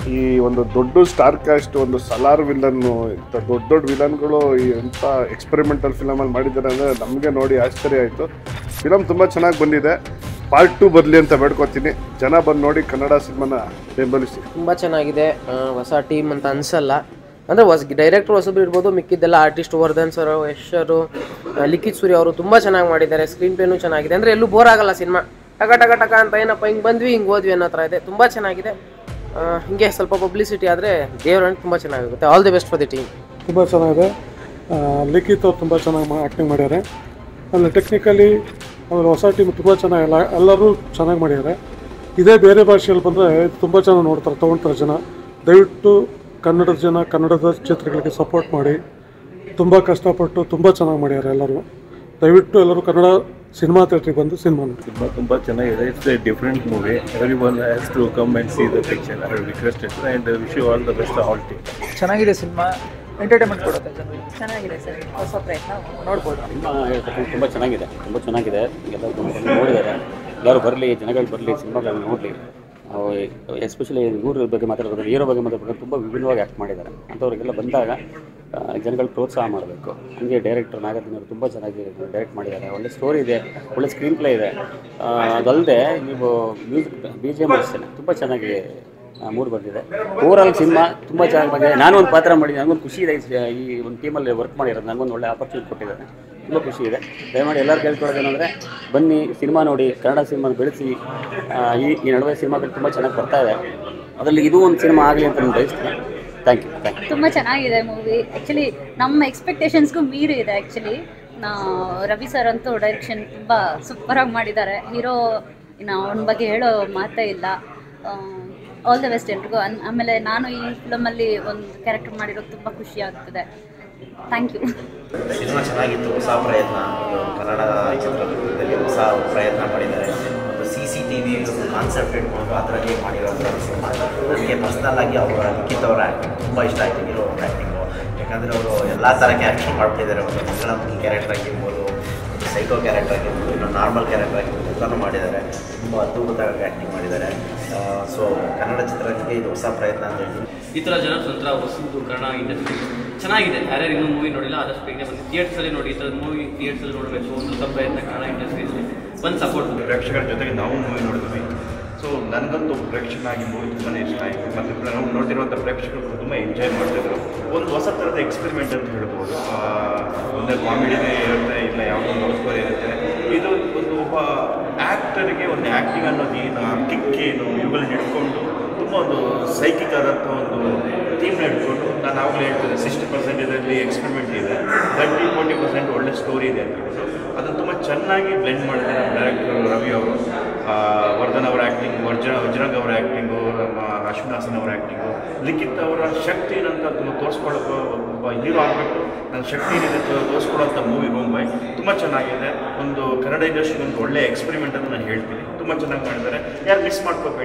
ಈ ಒಂದು ದೊಡ್ಡ ಸ್ಟಾರ್ ಕ್ಯಾಸ್ಟ್, ಒಂದು ಸಲಾರ್ ವಿಲನ್ನು, ಇಂಥ ದೊಡ್ಡ ದೊಡ್ಡ ವಿಲನ್ಗಳು ಎಂಥ ಎಕ್ಸ್ಪೆರಿಮೆಂಟಲ್ ಫಿಲಮಲ್ಲಿ ಮಾಡಿದ್ದಾರೆ ಅಂದರೆ ನಮಗೆ ನೋಡಿ ಆಶ್ಚರ್ಯ ಆಯಿತು. ಫಿಲಮ್ ತುಂಬ ಚೆನ್ನಾಗಿ ಬಂದಿದೆ. ಪಾರ್ಟ್ 2 ಬರಲಿ ಅಂತ ಬೇಡ್ಕೊತೀನಿ. ಜನ ಬಂದು ನೋಡಿ ಕನ್ನಡ ಸಿನಿಮಾನ ಬೆಂಬಲಿಸಿ. ತುಂಬ ಚೆನ್ನಾಗಿದೆ. ಹೊಸ ಟೀಮ್ ಅಂತ ಅನಿಸಲ್ಲ. ಅಂದರೆ ಡೈರೆಕ್ಟ್ರು ಹೊಸಬ್ರು ಇರ್ಬೋದು, ಮಿಕ್ಕಿದ್ದೆಲ್ಲ artist Vardhan sir, Yash sir, Likhith Suri ಅವರು ತುಂಬ ಚೆನ್ನಾಗಿ ಮಾಡಿದ್ದಾರೆ. ಸ್ಕ್ರೀನ್ ಪ್ಲೇನೂ ಚೆನ್ನಾಗಿದೆ. ಅಂದರೆ ಎಲ್ಲೂ ಬೋರ್ ಆಗಲ್ಲ ಸಿನಿಮಾ. ಟಕ ಟಕ ಟಕ ಅಂತ ಏನಪ್ಪ ಹಿಂಗೆ ಬಂದ್ವಿ ಹಿಂಗೆ ಹೋದ್ವಿ ಅನ್ನೋ ಥರ ಇದೆ. ತುಂಬ ಚೆನ್ನಾಗಿದೆ. ಹಿಂಗೆ ಸ್ವಲ್ಪ ಪಬ್ಲಿಸಿಟಿ ಆದರೆ ದೇವರನ್ನು ತುಂಬ ಚೆನ್ನಾಗಿರುತ್ತೆ. All the best for the team. ತುಂಬ ಚೆನ್ನಾಗಿದೆ. ಲಿಖಿತ್ ಅವ್ರು ತುಂಬ ಚೆನ್ನಾಗಿ ಆ್ಯಕ್ಟಿಂಗ್ ಮಾಡ್ಯಾರೆ. ಆಮೇಲೆ ಟೆಕ್ನಿಕಲಿ ಆಮೇಲೆ ಹೊಸ ಟೀಮ್ ತುಂಬ ಚೆನ್ನಾಗಿ ಎಲ್ಲರೂ ಚೆನ್ನಾಗಿ ಮಾಡಿದ್ದಾರೆ. ಇದೇ ಬೇರೆ ಭಾಷೆಯಲ್ಲಿ ಬಂದರೆ ತುಂಬ ಚೆನ್ನಾಗಿ ನೋಡ್ತಾರೆ, ತೊಗೊಳ್ತಾರೆ ಜನ. ದಯವಿಟ್ಟು ಕನ್ನಡದ ಜನ ಕನ್ನಡದ ಚಿತ್ರಗಳಿಗೆ ಸಪೋರ್ಟ್ ಮಾಡಿ. ತುಂಬ ಕಷ್ಟಪಟ್ಟು ತುಂಬ ಚೆನ್ನಾಗಿ ಮಾಡ್ಯಾರೆ ಎಲ್ಲರೂ. ದಯವಿಟ್ಟು ಎಲ್ಲರೂ ಕನ್ನಡ ಸಿನಿಮಾ ಥಿಯೇಟ್ರಿಗೆ ಬಂದು ಸಿನಿಮಾ ನೋಡಿ. ತುಂಬ ಚೆನ್ನಾಗಿದೆ. It's a different movie. Every one has to come and see the picture. I requested and wish you all the best all team. ಚೆನ್ನಾಗಿದೆ ಸಿನಿಮಾ. ಎಂಟರ್ಟೈನ್ಮೆಂಟ್ ಕೊಡುತ್ತೆ ಜನರಿಗೆ. ಚೆನ್ನಾಗಿದೆ ಸರ್. ಹೊಸ ಪ್ರಯತ್ನ ನೋಡ್ಬೋದು. ಸಿನಿಮಾ ತುಂಬ ಚೆನ್ನಾಗಿದೆ. ತುಂಬ ಚೆನ್ನಾಗಿದೆ. ಎಲ್ಲರೂ ತುಂಬ ನೋಡಿದ್ದಾರೆ. ಎಲ್ಲರೂ ಬರಲಿ, ಜನಗಳು ಬರಲಿ, ಸಿನಿಮಾಗಳನ್ನ ನೋಡಲಿ. ಎಸ್ಪೆಷಲಿ ಇವ್ರ ಬಗ್ಗೆ ಮಾತಾಡೋದು, ಹೀರೋ ಬಗ್ಗೆ ಮಾತಾಡೋದು ತುಂಬ ವಿಭಿನ್ನವಾಗಿ ಆ್ಯಕ್ಟ್ ಮಾಡಿದ್ದಾರೆ. ಅಂಥವ್ರಿಗೆಲ್ಲ ಬಂದಾಗ ಜನಗಳು ಪ್ರೋತ್ಸಾಹ ಮಾಡಬೇಕು. ಹಾಗೆ ಡೈರೆಕ್ಟರ್ ನಾಗಾರ್ಜುನ ತುಂಬ ಚೆನ್ನಾಗಿ ಡೈರೆಕ್ಟ್ ಮಾಡಿದ್ದಾರೆ. ಒಳ್ಳೆ ಸ್ಟೋರಿ ಇದೆ, ಒಳ್ಳೆ ಸ್ಕ್ರೀನ್ ಪ್ಲೇ ಇದೆ. ಅದಲ್ಲದೆ ನೀವು ಮ್ಯೂಸಿಕ್ BGM ಅಷ್ಟೇ ತುಂಬ ಚೆನ್ನಾಗಿ ಮೂಡ್ ಬಂದಿದೆ. ಓವರಾಲ್ ಸಿನಿಮಾ ತುಂಬ ಚೆನ್ನಾಗಿ ಬಂದಿದೆ. ನಾನು ಒಂದು ಪಾತ್ರ ಮಾಡಿದ್ದೀನಿ. ನನಗೊಂದು ಖುಷಿ ಇದೆ. ಈ ಒಂದು ಟೀಮಲ್ಲಿ ವರ್ಕ್ ಮಾಡಿರೋದು ನನಗೊಂದು ಒಳ್ಳೆ ಆಪರ್ಚುನಿಟಿ ಕೊಟ್ಟಿದ್ದಾರೆ. ತುಂಬ ಖುಷಿ ಇದೆ. ದಯಮಾಡಿ ಎಲ್ಲರೂ ಕೇಳ್ಕೊಳ್ಳೋದೇನೆಂದರೆ ಬನ್ನಿ, ಸಿನಿಮಾ ನೋಡಿ, ಕನ್ನಡ ಸಿನಿಮಾನ ಬೆಳೆಸಿ. ಈ ನಡುವೆ ಸಿನಿಮಾಗಳು ತುಂಬ ಚೆನ್ನಾಗಿ ಬರ್ತಾ ಇದೆ. ಅದರಲ್ಲಿ ಇದು ಒಂದು ಸಿನಿಮಾ ಆಗಲಿ ಅಂತ ನಾನು ಬಯಸ್ತೀನಿ. Thank you. ತುಂಬ ಚೆನ್ನಾಗಿದೆ ಮೂವಿ. ಆ್ಯಕ್ಚುಲಿ ನಮ್ಮ ಎಕ್ಸ್ಪೆಕ್ಟೇಷನ್ಸ್ಗೂ ಮೀರಿ ಇದೆ. ಆ್ಯಕ್ಚುಲಿ ರವಿ ಸರ್ ಅಂತೂ ಡೈರೆಕ್ಷನ್ ತುಂಬ ಸೂಪರಾಗಿ ಮಾಡಿದ್ದಾರೆ. ಹೀರೋ ಇನ್ನು ಅವನ ಬಗ್ಗೆ ಹೇಳೋ ಮಾತೇ ಇಲ್ಲ. ಆಲ್ ದ ಬೆಸ್ಟ್ ಎಲ್ರಿಗೂ. ಆಮೇಲೆ ನಾನು ಈ ಫಿಲಮಲ್ಲಿ ಒಂದು ಕ್ಯಾರೆಕ್ಟರ್ ಮಾಡಿರೋದು ತುಂಬ ಖುಷಿ ಆಗ್ತದೆ. Thank you. ಸಿನಿಮಾ ಚೆನ್ನಾಗಿತ್ತು. ಹೊಸ ಪ್ರಯತ್ನ, ಕನ್ನಡ ಚಿತ್ರದುರ್ಗದಲ್ಲಿ ಹೊಸ ಪ್ರಯತ್ನ ಮಾಡಿದ್ದಾರೆ. ಒಂದು CCTV ಕಾನ್ಸೆಪ್ಟ್ ಇಟ್ಕೊಂಡು ಅದರಲ್ಲಿ ಮಾಡಿರೋ ಸಿನಿಮಾ. ನನಗೆ ಪರ್ಸ್ನಲ್ಲಾಗಿ ಲಿಖಿತ್ ಅವರ ಆ್ಯಕ್ಟಿಂಗ್ ತುಂಬ ಇಷ್ಟ ಆಯಿತು. ಹೀರೋ ಅವ್ರ ಆ್ಯಕ್ಟಿಂಗು. ಯಾಕಂದರೆ ಅವರು ಎಲ್ಲ ಥರ ಕ್ಯಾರೆಕ್ಟರ್ ಮಾಡ್ತಿದ್ದಾರೆ. ಒಂದು ಮಂಗಳಮುಖಿ ಕ್ಯಾರೆಕ್ಟರ್ ಆಗಿರ್ಬೋದು, ಒಂದು ಸೈಕೋ ಕ್ಯಾರೆಕ್ಟರ್ ಆಗಿರ್ಬೋದು, ಇನ್ನೊಂದು ನಾರ್ಮಲ್ ಕ್ಯಾರೆಕ್ಟರ್ ಆಗಿರ್ಬೋದು, ಎಲ್ಲನೂ ಮಾಡಿದ್ದಾರೆ. ತುಂಬ ಅದ್ಭುತವಾಗಿ ಆ್ಯಕ್ಟಿಂಗ್ ಮಾಡಿದ್ದಾರೆ. ಸೊ ಕನ್ನಡ ಚಿತ್ರಕ್ಕೆ ಇದು ಹೊಸ ಪ್ರಯತ್ನ ಅಂತ ಹೇಳ್ತೀನಿ. ಈ ಥರ ಜನರ ತಂತ್ರ ಹೊಸದು ಕನ್ನಡ ಇಂಡಸ್ಟ್ರಿ ಚೆನ್ನಾಗಿದೆ. ಯಾರ್ಯಾರು ಇನ್ನೂ ಮೂವಿ ನೋಡಿಲ್ಲ ಆದಷ್ಟು ಬೇಗನೆ ಬಂದು ಥಿಯೇಟರ್ಸಲ್ಲಿ ನೋಡಿ. ಈ ಥರದ ಮೂವಿ ಥಿಯೇಟರ್ಸಲ್ಲಿ ನೋಡಬೇಕು. ಒಂದು ಹೊಸ ಪ್ರಯತ್ನ ಕನ್ನಡ ಇಂಡಸ್ಟ್ರಿಯಲ್ಲಿ ಬಂದು ಸಪೋರ್ಟ್. ಪ್ರೇಕ್ಷಕರ ಜೊತೆಗೆ ನಾವು ಮೂವಿ ನೋಡಿದ್ವಿ. ಸೊ ನನಗಂತೂ ಪ್ರೇಕ್ಷಕನಾಗಿ ಮೂವಿ ತುಂಬಾ ಇಷ್ಟ ಆಯಿತು. ಮತ್ತು ನಾವು ನೋಡ್ತಿರುವಂಥ ಪ್ರೇಕ್ಷಕರು ತುಂಬ ಎಂಜಾಯ್ ಮಾಡ್ತಿದ್ರು. ಒಂದು ಹೊಸ ಥರದ ಎಕ್ಸ್ಪೆರಿಮೆಂಟ್ ಅಂತ ಹೇಳ್ಬೋದು. ಒಂದೇ ಕಾಮಿಡಿನೇ ಇರುತ್ತೆ, ಇಲ್ಲ ಯಾವುದೋ ನೋಡ್ಕೋದೇ ಇರುತ್ತೆ. ಇದು ಒಂದು ಒಬ್ಬ ಆ್ಯಕ್ಟರ್ಗೆ ಒಂದು ಆ್ಯಕ್ಟಿಂಗ್ ಅನ್ನೋದು ಏನು, ಆ ಕಿಕ್ ಏನು, ಇವುಗಳನ್ನ ಹಿಡ್ಕೊಂಡು ತುಂಬ ಒಂದು ಸೈಕಿಕ್ ಆದಂಥ ಒಂದು ಥೀಮ್ನ ಹಿಡ್ಕೊಂಡು, ನಾನು ಆವಾಗಲೇ ಹೇಳ್ತಿದ್ದೆ 60% ಇದರಲ್ಲಿ ಎಕ್ಸ್ಪೆರಿಮೆಂಟ್ ಇದೆ, 30-40% ಒಳ್ಳೆ ಸ್ಟೋರಿ ಇದೆ ಅಂತ ಹೇಳ್ಬಿಟ್ಟು ಅದನ್ನು ತುಂಬ ಚೆನ್ನಾಗಿ ಬ್ಲೆಂಡ್ ಮಾಡಿದೆ ನಮ್ಮ ಡೈರೆಕ್ಟರ್ ರವಿ ಅವರು. ವರ್ಧನ್ ಅವರ ಆ್ಯಕ್ಟಿಂಗ್, ವಜ್ರಂಗ್ ಅವರ ಆ್ಯಕ್ಟಿಂಗು, ನಮ್ಮ ಅಶ್ವಿನಾಸನ್ ಅವರ ಆ್ಯಕ್ಟಿಂಗು, ಲಿಖಿತ್ ಅವರ ಶಕ್ತಿ ಏನಂತ ತೋರಿಸ್ಕೊಳ್ಳೋಕೆ ಒಬ್ಬ ಹೀರೋ ಆಗಬೇಕು, ನನ್ನ ಶಕ್ತಿ ಏನಿದೆ ತೋರಿಸ್ಕೊಳ್ಳೋಂಥ ಮೂವಿ ಮುಂಬೈ ತುಂಬ ಚೆನ್ನಾಗಿದೆ. ಒಂದು ಕನ್ನಡ ಇಂಡಸ್ಟ್ರಿ ಒಂದು ಒಳ್ಳೆ ಎಕ್ಸ್ಪೆರಿಮೆಂಟ್ ಅಂತ ನಾನು ಹೇಳ್ತೀನಿ. ತುಂಬ ಚೆನ್ನಾಗಿ ಮಾಡಿದ್ದಾರೆ. ಯಾರು ಮಿಸ್ ಮಾಡ್ಕೋಬೇಡಿ.